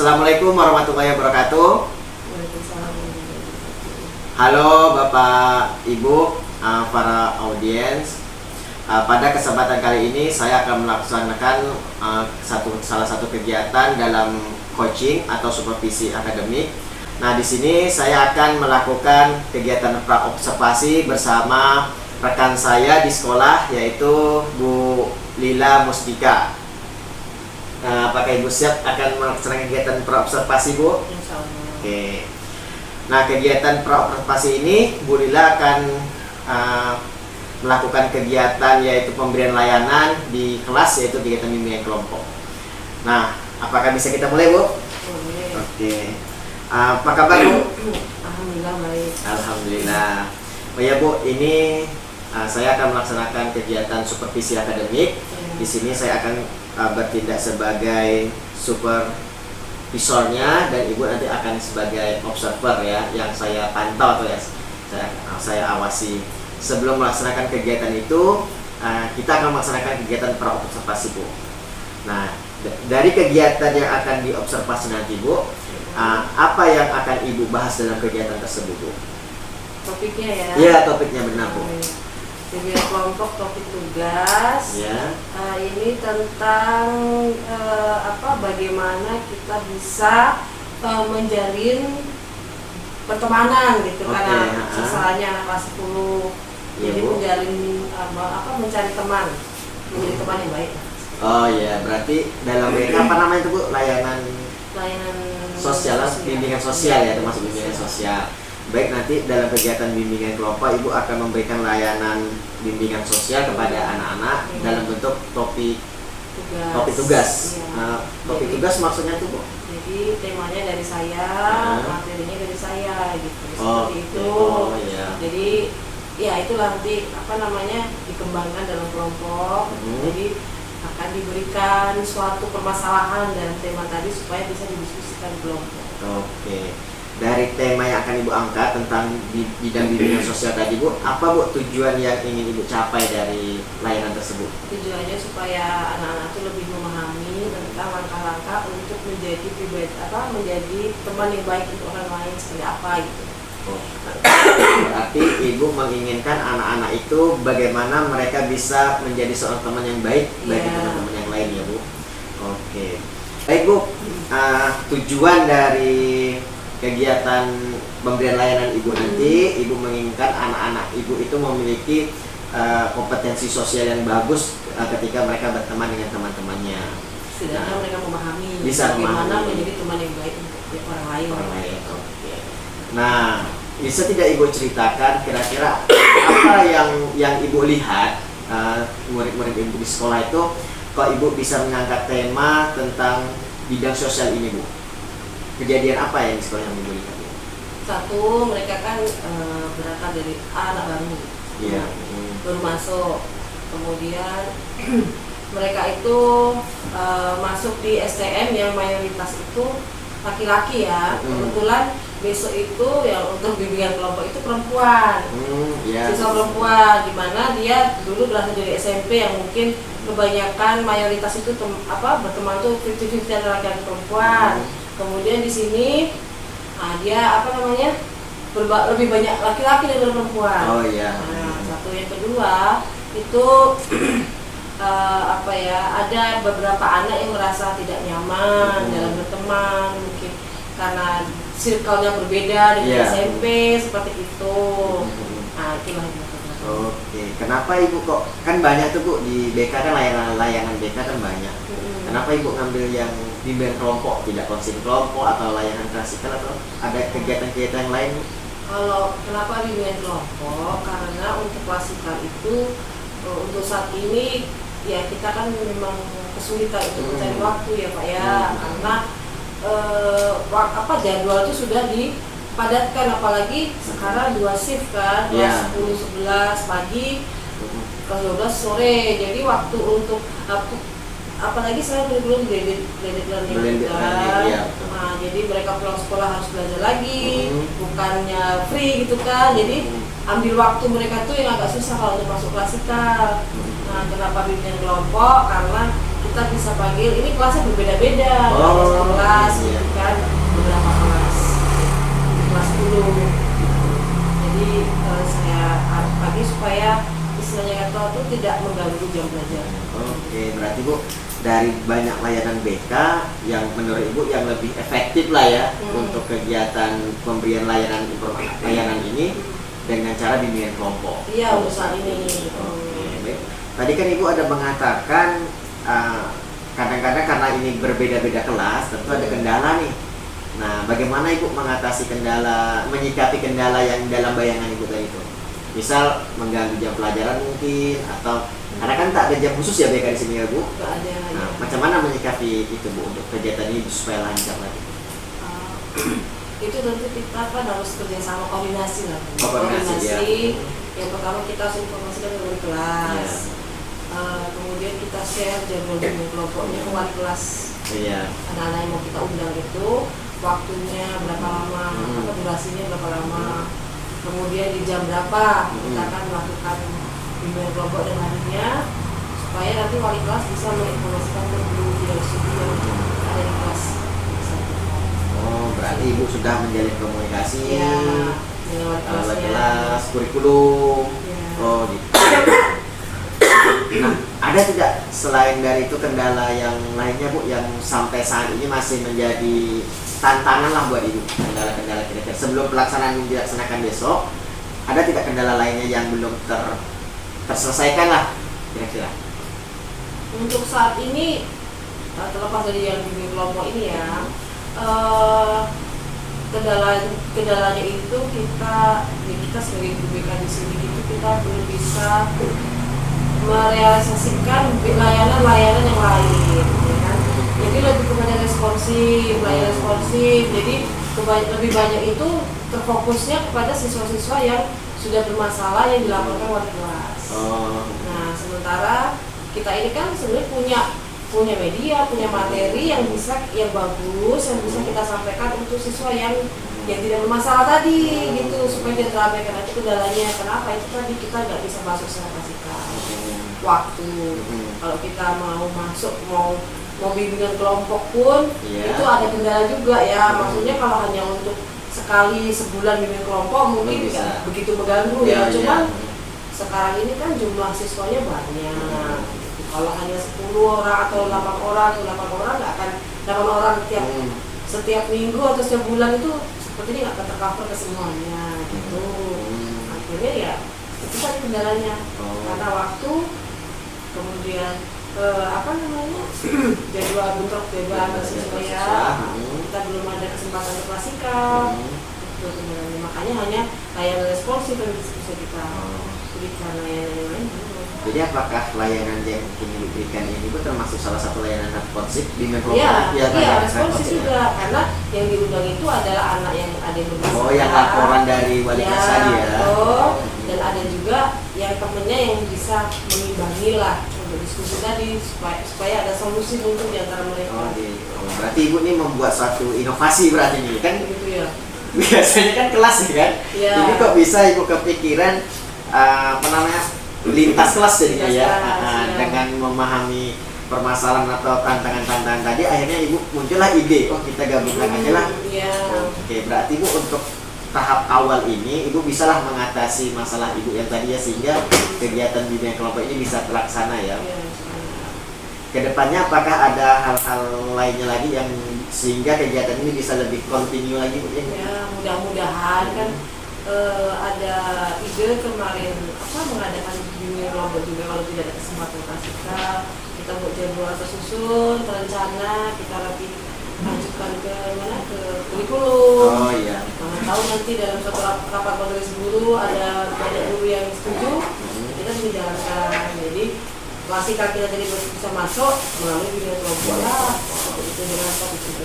Assalamualaikum warahmatullahi wabarakatuh. Waalaikumsalam. Halo Bapak Ibu, para audiens. Pada kesempatan kali ini saya akan melaksanakan salah satu kegiatan dalam coaching atau supervisi akademik. Nah, di sini saya akan melakukan kegiatan praobservasi bersama rekan saya di sekolah, yaitu Bu Lila Mustika. Apakah Ibu siap akan melaksanakan kegiatan praobservasi, Bu? Insya Allah. Oke. Nah, kegiatan praobservasi ini Bu Lila akan melakukan kegiatan yaitu pemberian layanan di kelas, yaitu kegiatan bimbingan kelompok. Nah, apakah bisa kita mulai, Bu? Boleh. Oke. Apa kabar, Bu? Alhamdulillah baik. Alhamdulillah. Oh ya, Bu, ini saya akan melaksanakan kegiatan supervisi akademik. Di sini saya akan bertindak sebagai supervisornya dan Ibu nanti akan sebagai observer ya, yang saya pantau atau ya saya awasi. Sebelum melaksanakan kegiatan itu, kita akan melaksanakan kegiatan praobservasi, Bu. Nah, dari kegiatan yang akan diobservasi nanti, Bu, apa yang akan Ibu bahas dalam kegiatan tersebut, Bu? Topiknya ya. Iya, topiknya benar, Bu. Bimbingan kelompok, topik tugas. Ya. Ini tentang bagaimana kita bisa menjalin pertemanan gitu. Oke, karena sasarannya anak kelas 10. Iya, Jadi Bu. menjalin mencari teman, menjadi teman yang baik. Oh iya, berarti dalam mereka apa namanya itu, Bu? Layanan sosial, bimbingan sosial ya, termasuk bimbingan sosial. Baik, nanti dalam kegiatan bimbingan kelompok Ibu akan memberikan layanan bimbingan sosial kepada anak-anak dalam bentuk topik tugas. Iya. Topik Jadi- tugas maksudnya tuh, Bu? Jadi temanya dari saya, materinya dari saya gitu. Oh, Seperti itu. oh iya. Jadi ya itulah nanti dikembangkan dalam kelompok. Jadi akan diberikan suatu permasalahan dan tema tadi supaya bisa didiskusikan di kelompok. Oke. Dari tema yang akan Ibu angkat tentang bidang bimbingan sosial tadi, Bu, apa, Bu, tujuan yang ingin Ibu capai dari layanan tersebut? Tujuannya supaya anak-anak itu lebih memahami tentang langkah-langkah untuk menjadi menjadi teman yang baik untuk orang lain seperti apa gitu. Oh, berarti Ibu menginginkan anak-anak itu bagaimana mereka bisa menjadi seorang teman yang baik bagi teman-teman yang lain ya, Bu. Oke. Baik, Bu. Tujuan dari kegiatan pemberian layanan Ibu nanti, Ibu menginginkan anak-anak Ibu itu memiliki kompetensi sosial yang bagus ketika mereka berteman dengan teman-temannya. Setidaknya mereka memahami bisa bagaimana memahami. menjadi teman yang baik untuk orang lain. Oke. Nah, bisa tidak Ibu ceritakan kira-kira apa yang Ibu lihat murid-murid Ibu di sekolah itu kok Ibu bisa mengangkat tema tentang bidang sosial ini, Bu? Kejadian apa yang di sekolah yang Ibu lihat, Bu? Satu, mereka kan berangkat dari anak baru, Iya. baru masuk. Kemudian mereka itu masuk di STM yang mayoritas itu laki-laki ya. Kebetulan besok itu yang untuk bimbingan kelompok itu perempuan. Iya. Siswa perempuan, dimana dia dulu berasal dari SMP yang mungkin kebanyakan mayoritas itu berteman tuh 50-50 antara laki-laki perempuan. Kemudian di sini dia lebih banyak laki-laki daripada perempuan. Oh iya. Nah, satu, yang kedua itu ada beberapa anak yang merasa tidak nyaman dalam berteman, mungkin karena circle-nya berbeda dengan SMP seperti itu. Nah, itulah yang Oke, kenapa Ibu kok kan banyak tuh, Bu, di BK kan layanan BK kan banyak. Kenapa Ibu ngambil yang bimbingan kelompok, tidak konseling kelompok atau layanan klasikal atau ada kegiatan-kegiatan yang lain? Kalau kenapa bimbingan kelompok? Karena untuk klasikal itu untuk saat ini ya kita kan memang kesulitan untuk mencari waktu ya, Pak ya. Karena jadwal itu sudah dipadatkan, apalagi sekarang 2 shift kan, kelas 10 11 pagi, kelas 12 sore. Jadi waktu untuk apalagi saya belum blended learning kan. Nah, jadi mereka pulang sekolah harus belajar lagi, bukannya free gitu kan. Jadi ambil waktu mereka tuh yang agak susah kalau untuk masuk klasikal. Nah, kenapa bimbingan kelompok? Karena kita kita bisa panggil, ini kelasnya berbeda-beda, ada Oh, satu kelas iya. gitu kan, beberapa kelas, kelas 10. Jadi saya pagi supaya istilahnya kata itu tidak mengganggu jam belajar. Oke, berarti Bu dari banyak layanan BK yang menurut Ibu yang lebih efektif lah ya untuk kegiatan pemberian layanan informasi layanan ini dengan cara bimbingan kelompok. Iya, untuk saat ini. Oke, baik. Tadi kan Ibu ada mengatakan kadang-kadang karena ini berbeda-beda kelas, tentu ada kendala nih. Nah, bagaimana Ibu mengatasi kendala, menyikapi kendala yang dalam bayangan Ibu tadi itu? Misal mengganggu jam pelajaran mungkin, atau karena kan tak ada jam khusus ya BK di sini ya Bu. Nggak ada. Nah, macam mana menyikapi itu Bu untuk kegiatan ini supaya lancar lagi? Itu tentu kita kan harus kerjasama koordinasi lah. Koordinasi, ya. Yang pertama kita harus informasikan ke wali kelas. Kemudian kita share jadwal bimbing kelompoknya ke wali kelas. Iya. Anak-anak yang mau kita undang itu waktunya berapa lama, apa durasinya berapa lama, kemudian di jam berapa kita akan melakukan bimbingan kelompok dan harinya, supaya nanti wali kelas bisa menginformasikan ke guru yang ada di kelas. Oh, berarti Ibu sudah menjalin komunikasi Ya, dengan wali wali kelasnya. kelas, kurikulum. Ya. Oh, gitu. Nah, ada tidak selain dari itu kendala yang lainnya Bu yang sampai saat ini masih menjadi tantangan lah buat Ibu? Kendala-kendala kira-kira sebelum pelaksanaan ini dilaksanakan besok, ada tidak kendala lainnya yang belum terselesaikan lah kira-kira? Untuk saat ini terlepas dari yang bimbing kelompok ini ya, kendalanya itu kita sebagai guru BK di sini itu kita belum bisa merealisasikan layanan-layanan yang lain, ya kan? Jadi lebih kepada responsif, layanan responsif. Jadi lebih banyak itu terfokusnya kepada siswa-siswa yang sudah bermasalah yang dilaporkan wali kelas. Nah, sementara kita ini kan sebenarnya punya media, punya materi yang bagus, yang bisa kita sampaikan untuk siswa yang tidak bermasalah tadi, gitu, supaya dia terabaikan. Nanti kendalanya kenapa itu tadi kita nggak bisa masuk secara fisikal waktu. Kalau kita mau masuk mau bimbingan kelompok pun itu ada kendala juga ya. Maksudnya kalau hanya untuk sekali sebulan bimbingan kelompok mungkin nggak begitu mengganggu ya. Cuman sekarang ini kan jumlah siswanya banyak. Kalau hanya 10 orang atau 8 orang nggak akan 8 orang setiap minggu atau setiap bulan itu sepertinya nggak akan tercover ke semuanya gitu. Akhirnya ya itu tadi kendalanya karena waktu, kemudian jadwal bentrok jadwal siswa ya, kita belum ada kesempatan operasikan itu kendalanya. Makanya hanya layanan responsif yang bisa kita berikan, layanan lain. Jadi apakah layanan yang ingin diberikan ini itu termasuk salah satu layanan responsif di kelompok? Iya, responsif juga, karena yang diundang itu adalah anak yang ada yang bermasalah. Oh, yang laporan dari wali kelas tadi ya. Dan ada juga yang temennya yang bisa mengimbangi lah untuk diskusi tadi supaya ada solusi untuk diantara mereka. Oh, gitu. Berarti Ibu ini membuat suatu inovasi berarti ini kan? Gitu ya. Biasanya kan kelas ya kan? Iya. Jadi kok bisa Ibu kepikiran lintas kelas jadinya ya, dengan memahami permasalahan atau tantangan-tantangan tadi, akhirnya Ibu muncullah ide, kita gabungkan aja lah. Oke, berarti Ibu untuk tahap awal ini Ibu bisalah mengatasi masalah Ibu yang tadi ya, sehingga kegiatan bimbingan kelompok ini bisa terlaksana ya. Kedepannya apakah ada hal-hal lainnya lagi yang sehingga kegiatan ini bisa lebih kontinu lagi Bu? Ya, mudah-mudahan kan ada ide kemarin mengadakan bimbingan kelompok juga kalau tidak ada kesempatan kita buat jadwal tersusun, terencana, kita lanjutkan ke kurikulum. Oh iya. Mana tahu nanti dalam suatu rapat majelis guru ada banyak guru yang setuju, kita bisa jalankan. Jadi klasika kita jadi bisa masuk melalui bimbingan kelompok lah. Itu dengan topik itu.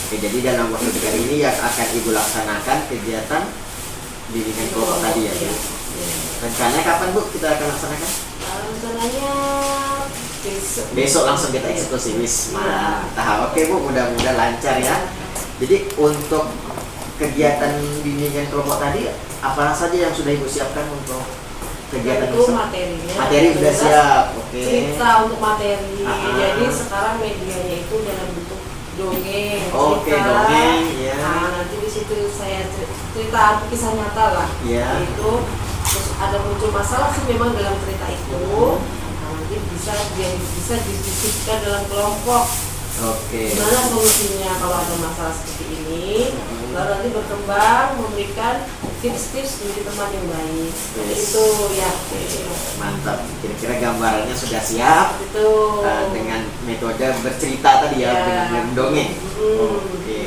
Oke, jadi dalam waktu dekat ini yang akan Ibu laksanakan kegiatan bimbingan kelompok tadi ya. Rencananya kapan Bu kita akan laksanakan? Rencananya besok langsung kita eksekusi. Mantap. Oke Bu, mudah-mudahan lancar ya. Jadi untuk kegiatan bimbingan kelompok tadi apa saja yang sudah Ibu siapkan untuk kegiatan itu materinya. materi sudah siap, oke. Cerita untuk materi. Ah. Jadi sekarang medianya itu dalam bentuk dongeng. Oke, cerita. dongeng, ya. Nah, nanti di situ saya cerita kisah nyata lah. Ya. Itu terus ada muncul masalah sih memang dalam cerita itu. Nah, nanti bisa didiskusikan dalam kelompok. Oke. Gimana solusinya kalau ada masalah seperti ini? Lalu nanti berkembang memberikan tips-tips menjadi teman yang baik. Yes. Itu ya. Mantap. Kira-kira gambarannya sudah siap Itu. dengan metode bercerita tadi ya, Ya. dengan mendongeng. Hmm. Oke.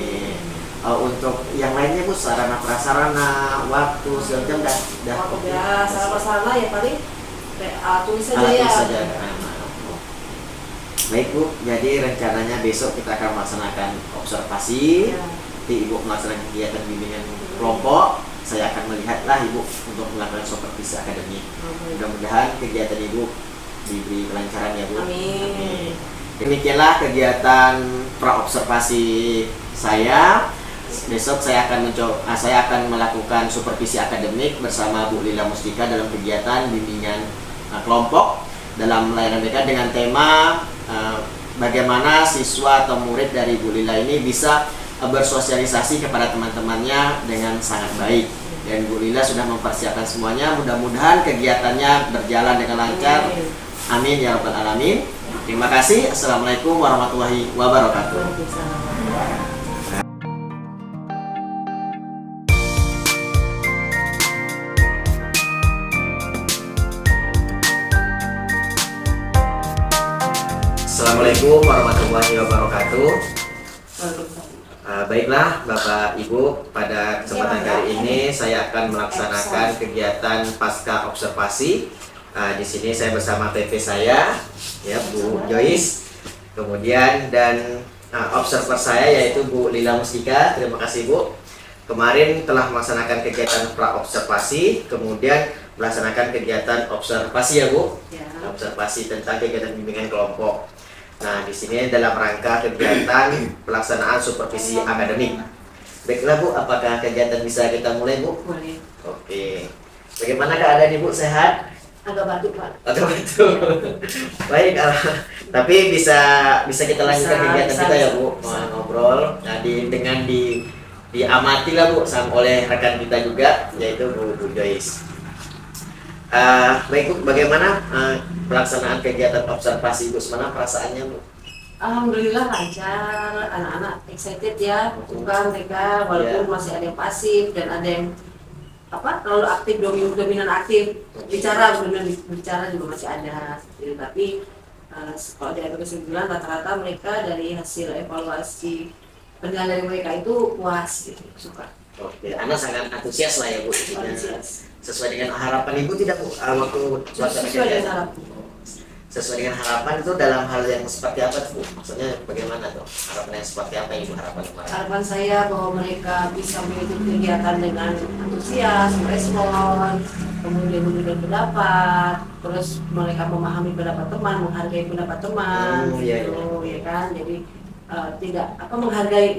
Untuk yang lainnya Bu, sarana prasarana, waktu segala macam dah oke. Ya, salah ya paling tulis saja Alat ya. tulis saja. Baik Bu, jadi rencananya besok kita akan melaksanakan observasi. Ya. Nanti Ibu melaksanakan kegiatan bimbingan kelompok. Saya akan melihatlah Ibu untuk melakukan supervisi akademik. Mudah-mudahan kegiatan Ibu diberi kelancaran ya Bu. Amin. Demikianlah kegiatan praobservasi saya. Besok saya akan melakukan supervisi akademik bersama Bu Lila Mustika dalam kegiatan bimbingan kelompok dalam layanan BK dengan tema bagaimana siswa atau murid dari Bu Lila ini bisa bersosialisasi kepada teman-temannya dengan sangat baik. Dan Bu Lila sudah mempersiapkan semuanya. Mudah-mudahan kegiatannya berjalan dengan lancar. Amin ya rabbal alamin. Terima kasih. Assalamualaikum warahmatullahi wabarakatuh. Assalamualaikum warahmatullahi wabarakatuh. Baiklah Bapak Ibu, pada kesempatan kali ini saya akan melaksanakan kegiatan pasca observasi. Di sini saya bersama PP saya, ya Bu Joyce, kemudian dan observer saya yaitu Bu Lila Mustika. Terima kasih Bu. Kemarin telah melaksanakan kegiatan pra-observasi, kemudian melaksanakan kegiatan observasi ya Bu, Ya. observasi tentang kegiatan bimbingan kelompok. Nah, di sini dalam rangka kegiatan pelaksanaan supervisi akademik. Baiklah Bu, apakah kegiatan bisa kita mulai Bu? Boleh. Oke. Bagaimana keadaan Ibu, sehat? Agak batuk Pak. Atau betul? Baik, tapi bisa kita lanjutkan Bisa, kegiatan bisa, kita ya bisa, Bu, bisa. ngobrol. Nah, dengan diamati lah Bu oleh rekan kita juga, yaitu Bu Joyce. Baik Bu, bagaimana pelaksanaan kegiatan observasi Ibu? Mana perasaannya Bu? Alhamdulillah lancar, anak-anak excited ya, suka mereka walaupun masih ada yang pasif dan ada yang terlalu aktif, dominan aktif, bicara juga masih ada, gitu. Tapi kalau dari kesimpulan rata-rata mereka dari hasil evaluasi penilaian dari mereka itu puas, gitu, suka. Oke, anak sangat antusias lah ya Bu. Antusias. Sesuai dengan harapan Ibu tidak Bu? Waktu Sesuai dengan harapan. Sesuai dengan harapan itu dalam hal yang seperti apa Bu? Maksudnya bagaimana tuh? Harapan yang seperti apa yang Ibu harapkan kemarin? Harapan saya bahwa mereka bisa mengikuti kegiatan dengan antusias, respon, kemudian memberikan pendapat, terus mereka memahami pendapat teman, menghargai pendapat teman, gitu, ya kan? Jadi tidak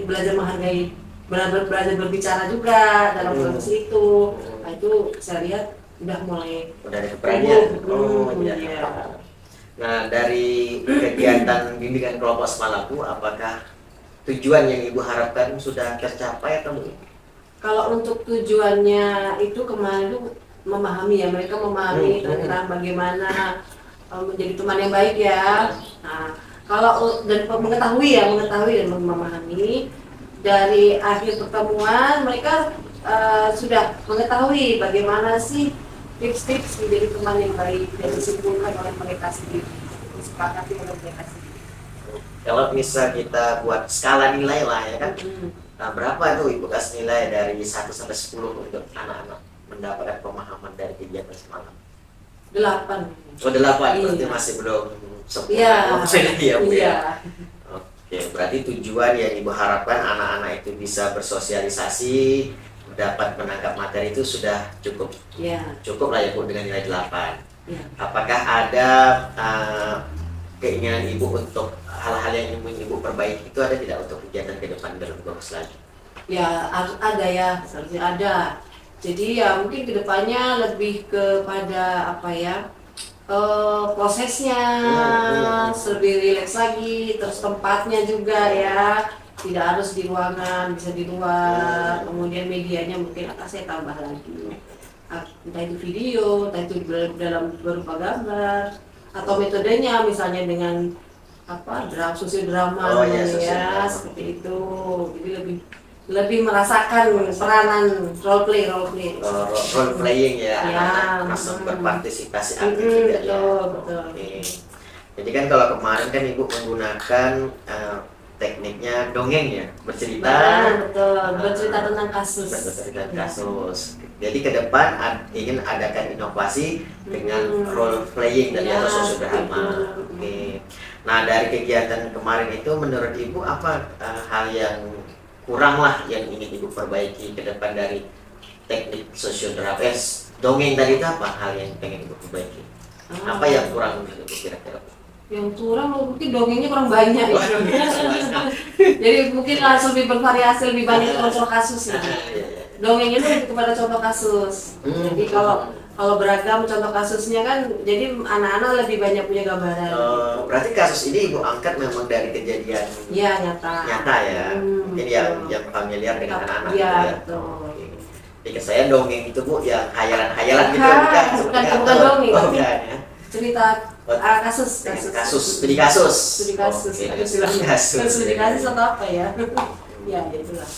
belajar menghargai, belajar berbicara juga dalam proses itu. Nah, itu saya lihat udah ada keberanian. Iya. Iya. Nah, dari kegiatan bimbingan kelompok semalam Bu, apakah tujuan yang Ibu harapkan sudah tercapai atau belum? Kalau untuk tujuannya itu kemarin itu memahami ya, mereka memahami tentang bagaimana menjadi teman yang baik ya. Nah, kalau dan mengetahui dan memahami dari akhir pertemuan mereka sudah mengetahui bagaimana sih tips-tips menjadi teman yang baik dan disimpulkan oleh mereka sendiri, disepakati oleh mereka sendiri. Kalau misal kita buat skala nilai lah ya kan, nah, berapa tuh Ibu kasih nilai dari 1 sampai 10 untuk anak-anak mendapatkan pemahaman dari kegiatan semalam? 8. Oh 8, berarti Iya. masih belum Iya. ya Bu Iya. ya? Oke, berarti tujuan yang Ibu harapkan anak-anak itu bisa bersosialisasi, dapat menangkap materi itu sudah cukup. Iya. Cukup lah ya Bu dengan nilai 8. Iya. Apakah ada keinginan Ibu untuk hal-hal yang ingin Ibu perbaiki itu ada tidak untuk kegiatan ke depan biar lebih bagus lagi? Ya harus ada ya, seharusnya ada. Jadi ya mungkin kedepannya lebih kepada apa ya, prosesnya lebih rileks lagi, terus tempatnya juga ya tidak harus di ruangan, bisa di luar. Kemudian medianya mungkin akan saya tambah lagi, entah itu video, entah itu dalam berupa gambar, atau metodenya misalnya dengan apa sosial drama ya, seperti itu. Jadi lebih merasakan peranan role playing ya, langsung berpartisipasi aktif juga ya. Betul. Jadi kan kalau kemarin kan Ibu menggunakan tekniknya dongeng ya, bercerita. Betul, bercerita tentang kasus. Jadi ke depan ingin adakan inovasi dengan role playing dan atau sosial drama. Nah, dari kegiatan kemarin itu menurut Ibu apa hal yang kurang lah yang ingin Ibu perbaiki ke depan dari teknik sosial drama dongeng tadi itu, apa hal yang pengen Ibu perbaiki? Apa yang kurang menurut Ibu kira-kira? Yang kurang mungkin dongengnya kurang banyak ya. Jadi mungkin langsung lebih bervariasi, lebih banyak contoh kasus ya. Dongengnya itu lebih kepada contoh kasus. Jadi kalau beragam contoh kasusnya kan, jadi anak-anak lebih banyak punya gambaran. Berarti kasus ini Ibu angkat memang dari kejadian nyata ya. Mungkin yang familiar dengan anak-anak. Iya, betul. Jadi saya dongeng itu Bu yang hayalan-hayalan gitu bukan dongeng. Ya. Cerita kasus. Studi kasus atau apa ya? Ya, itulah.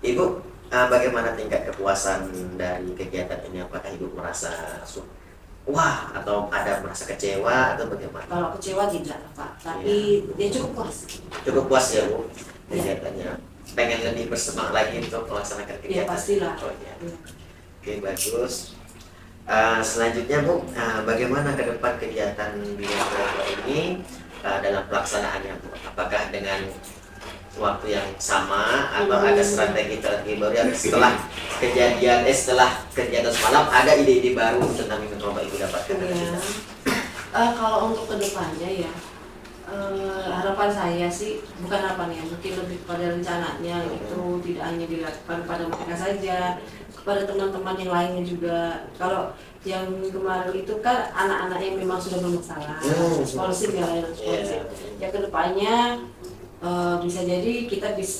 Ibu, bagaimana tingkat kepuasan dari kegiatan ini? Apakah Ibu merasa wah atau ada merasa kecewa atau bagaimana? Kalau kecewa tidak, Pak, tapi dia cukup puas. Cukup puas ya Bu kegiatannya. Pengen lebih bersemangat lagi untuk melaksanakan kegiatan. Iya, pastilah. Oke, bagus. Selanjutnya Bu, bagaimana ke depan kegiatan Bina Keluarga ini dalam pelaksanaannya Bu? Apakah dengan waktu yang sama atau ada strategi baru yang setelah kegiatan semalam ada ide-ide baru tentang Bina Keluarga Ibu dapatkan? Kalau untuk kedepannya ya, harapan saya sih, bukan harapan ya, mungkin lebih pada rencananya gitu, tidak hanya dilakukan pada mereka saja, kepada teman-teman yang lainnya juga. Kalau yang kemarin itu kan anak-anak yang memang sudah bermasalah, responsif ya, ya kedepannya bisa jadi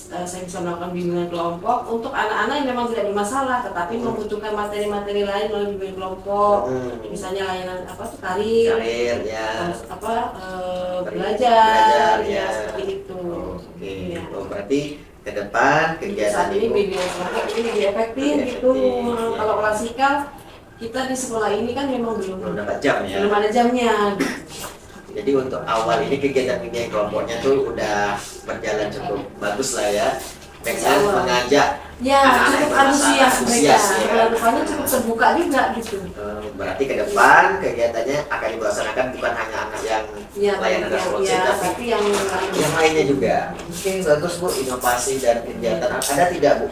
saya bisa melakukan bimbingan kelompok untuk anak-anak yang memang tidak bermasalah tetapi membutuhkan materi-materi lain melalui bimbingan kelompok, misalnya layanan karir ya, belajar ya, seperti itu. Ya. Berarti ke depan kegiatan saat ini bimbingan kelompok ini lebih efektif gitu. Kalau klasikal kita di sekolah ini kan memang belum dapat jam ya, belum ada jamnya. Jadi untuk awal ini kegiatan bimbingan kelompoknya tuh udah berjalan cukup bagus lah ya, dengan mengajak cukup antusias mereka, depannya cukup terbuka juga gitu. Berarti ke depan kegiatannya akan dilaksanakan bukan hanya anak yang layanan responsif, tapi yang lainnya juga. Oke, bagus Bu, inovasi dan kegiatan. Ada tidak Bu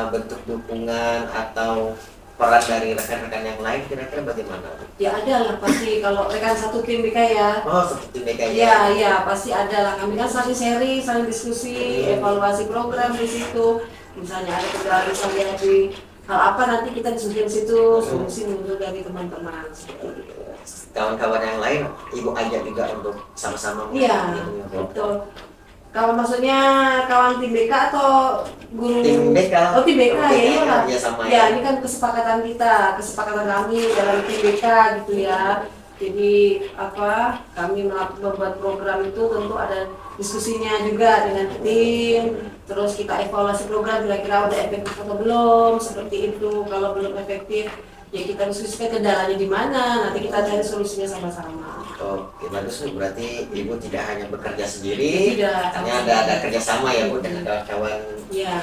bentuk dukungan atau peran dari rekan-rekan yang lain kira-kira bagaimana? Ya ada lah pasti, kalau rekan satu tim BK ya. Satu tim BK ya. Ya pasti ada lah. Kami kan saling sharing, saling diskusi, evaluasi program di situ. Misalnya ada kendala di hal apa nanti kita diskusi di situ, solusi muncul dari teman-teman. Kawan-kawan yang lain Ibu ajak juga untuk sama-sama. Iya, betul. Kalau maksudnya kawan tim BK atau guru? Tim BK. Tim BK ya, iya lah. Ya, ini kan kesepakatan kami dalam tim BK gitu ya. Jadi kami membuat program itu tentu ada diskusinya juga dengan tim. Terus kita evaluasi program kira-kira udah efektif atau belum, seperti itu. Kalau belum efektif, ya kita diskusikan kendalanya di mana. Nanti kita cari solusinya sama-sama. Oke, bagus Bu. Berarti Ibu tidak hanya bekerja sendiri, hanya ada kerjasama ya Bu dengan kawan-kawan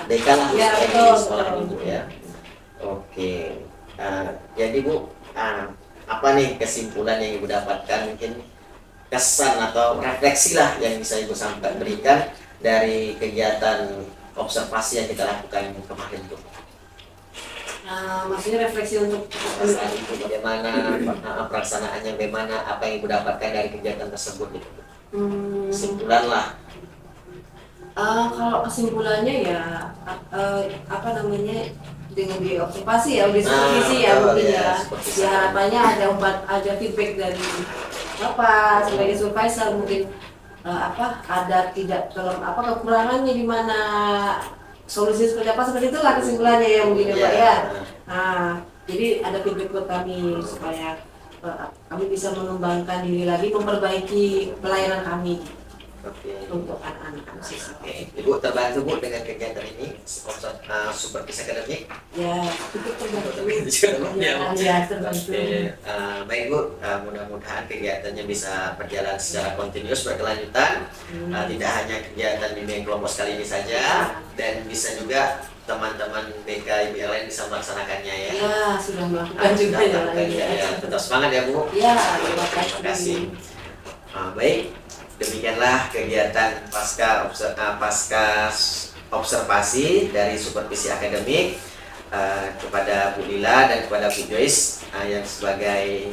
BK lah di sekolah Ibu ya. Oke, jadi Bu, apa nih kesimpulan yang Ibu dapatkan, mungkin kesan atau refleksi lah yang bisa Ibu sampaikan berikan dari kegiatan observasi yang kita lakukan kemarin Bu? Maksudnya refleksi untuk bagaimana pelaksanaannya, bagaimana apa yang Ibu dapatkan dari kegiatan tersebut gitu. Kesimpulan lah. Kalau kesimpulannya ya dengan diobservasi ya, diskusi ya betul, mungkin ya, ya. supervisi. Ya harapannya ada feedback dari sebagai supervisor mungkin ada tidak kekurangannya di mana, solusi seperti itu lah kesimpulannya ya mungkin ya Pak ya. Nah, jadi ada feedback buat kami supaya kami bisa mengembangkan diri lagi, memperbaiki pelayanan kami untuk anak-anak siswa. Ibu terbantu Bu dengan kegiatan ini, supervisi akademik? Ya, itu terbantu. Ya, Terbantu. Baik Bu, mudah-mudahan kegiatannya bisa berjalan secara kontinus, berkelanjutan. Tidak hanya kegiatan bimbingan kelompok sekali ini saja, dan bisa juga teman-teman BK IBL lain bisa melaksanakannya ya. Ya, sudah melakukan juga ya. Tetap semangat ya Bu. Ya, terima kasih. Baik, demikianlah kegiatan pasca observasi dari supervisi akademik kepada Bu Lila dan kepada Bu Joyce yang sebagai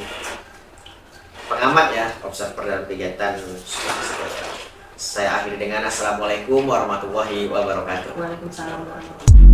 pengamat ya, observer dalam kegiatan supervisi akademik. Saya akhiri dengan assalamualaikum warahmatullahi wabarakatuh. Waalaikumsalam warahmatullahi wabarakatuh.